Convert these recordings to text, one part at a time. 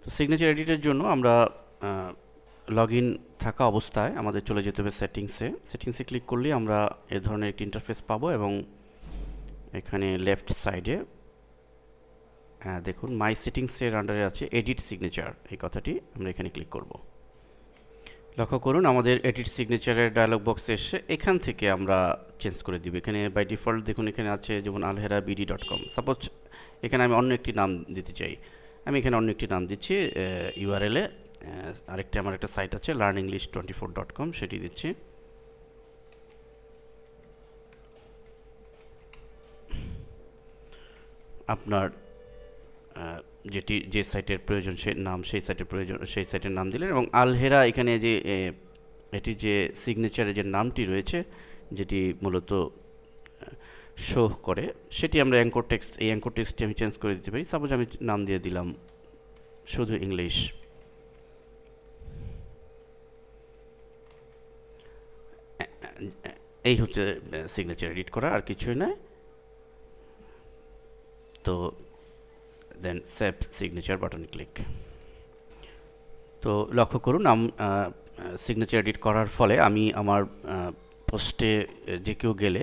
তো সিগনেচার এডিটের জন্য আমরা লগ ইন থাকা অবস্থায় আমাদের চলে যেতে হবে সেটিংসে ক্লিক করলে আমরা এ ধরনের একটি ইন্টারফেস পাবো এবং এখানে লেফট সাইডে দেখুন মাই সেটিংসের আন্ডারে আছে এডিট সিগনেচার, এই কথাটি আমরা এখানে ক্লিক করব। লক্ষ্য করুন আমাদের এডিট সিগনেচারের ডায়লগ বক্স এসে এখান থেকে আমরা চেঞ্জ করে দিব। এখানে বাই ডিফল্ট দেখুন এখানে আছে যেমন alherabd.com। সাপোজ এখানে আমি অন্য একটি নাম দিতে চাই, আমি এখানে অন্য একটি নাম দিচ্ছি। ইউআরএলে আমার একটা সাইট আছে learnenglish24.com, সেটি দিচ্ছি। আপনার যে সাইটের প্রয়োজন সেই সাইটের নাম দিলেন এবং আলহেরা এখানে যে এটি যে সিগনেচারে যে নামটি রয়েছে যেটি মূলত শো করে সেটি আমরা অ্যাঙ্কর টেক্সটটি আমি চেঞ্জ করে দিতে পারি। সাপোজ আমি নাম দিয়ে দিলাম শুধু ইংলিশ। এই হচ্ছে সিগনেচার এডিট করা, আর কিছুই নয়। তো দেন সেভ সিগনেচার বাটনে ক্লিক। তো লক্ষ্য করুন সিগনেচার এডিট করার ফলে আমি আমার পোস্টে যে কেউ গেলে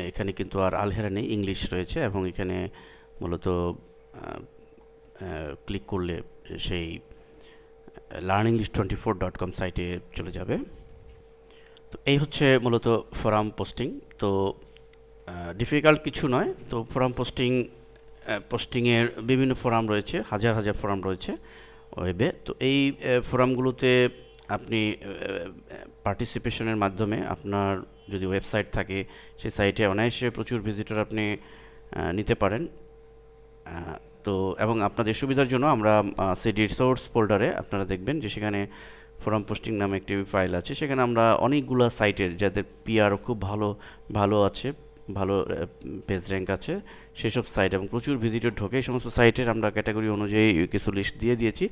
এখানে কিন্তু আর আলহেরা নেই, ইংলিশ রয়েছে এবং এখানে মূলত ক্লিক করলে সেই learnenglish24.com সাইটে চলে যাবে। তো এই হচ্ছে মূলত ফোরাম পোস্টিং। তো ডিফিকাল্ট কিছু নয়। তো ফোরাম পোস্টিংয়ের বিভিন্ন ফোরাম রয়েছে, হাজার হাজার ফোরাম রয়েছে ওয়েবে। তো এই ফোরামগুলোতে আপনি পার্টিসিপেশনের মাধ্যমে আপনার যদি ওয়েবসাইট থাকে সেই সাইটে অনায়াসে প্রচুর ভিজিটর আপনি নিতে পারেন। তো এবং আপনাদের সুবিধার জন্য আমরা সিডি রিসোর্স ফোল্ডারে আপনারা দেখবেন যে সেখানে ফোরাম পোস্টিং নামে একটি ফাইল আছে। সেখানে আমরা অনেকগুলো সাইটের যাদের পিআর খুব ভালো আছে, ভালো পেজ র্যাঙ্ক আছে সেসব সাইট এবং প্রচুর ভিজিটর ঢোকে, এই সমস্ত সাইটের আমরা ক্যাটাগরি অনুযায়ী কিছু লিস্ট দিয়ে দিয়েছি।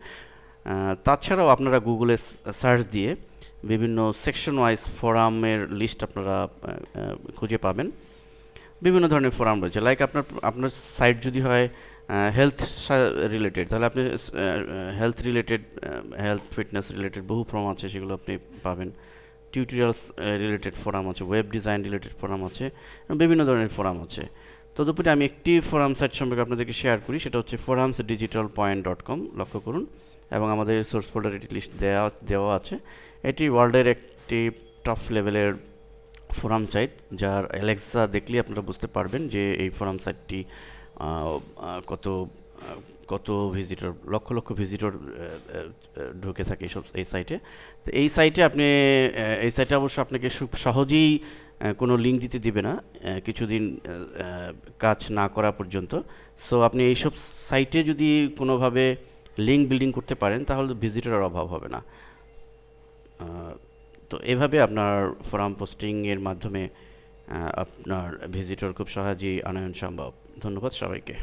তাছাড়াও আপনারা গুগলে সার্চ দিয়ে বিভিন্ন সেকশন ওয়াইজ ফোরামের লিস্ট আপনারা খুঁজে পাবেন। বিভিন্ন ধরনের ফোরাম রয়েছে, লাইক আপনার সাইট যদি হয় হেলথ রিলেটেড, তাহলে আপনি হেলথ ফিটনেস রিলেটেড বহু ফোরাম আছে, সেগুলো আপনি পাবেন। টিউটোরিয়ালস রিলেটেড ফোরাম আছে, ওয়েব ডিজাইন রিলেটেড ফোরাম আছে, বিভিন্ন ধরনের ফোরাম আছে। তদুপরি আমি একটি ফোরাম সাইট সম্পর্কে আপনাদেরকে শেয়ার করি, সেটা হচ্ছে forumsdigitalpoint.com। লক্ষ্য করুন এবং আমাদের সোর্স ফোল্ডার এটি লিস্ট দেওয়া আছে। এটি ওয়ার্ল্ডের একটি টপ লেভেলের ফোরাম সাইট, যার অ্যালেক্সা দেখলেই আপনারা বুঝতে পারবেন যে এই ফোরাম সাইটটি কত ভিজিটর, লক্ষ ভিজিটর ঢুকে থাকে এই সাইটে। তো এই সাইটে অবশ্য আপনাকে খুব সহজেই কোনো লিঙ্ক দিতে দিবে না কিছুদিন কাজ না করা পর্যন্ত। সো আপনি এইসব সাইটে যদি কোনোভাবে লিঙ্ক বিল্ডিং করতে পারেন তাহলে ভিজিটরের অভাব হবে না। তো এভাবে আপনার ফোরাম পোস্টিংয়ের মাধ্যমে আপনার ভিজিটর খুব সহজেই আনয়ন সম্ভব। ধন্যবাদ সবাইকে।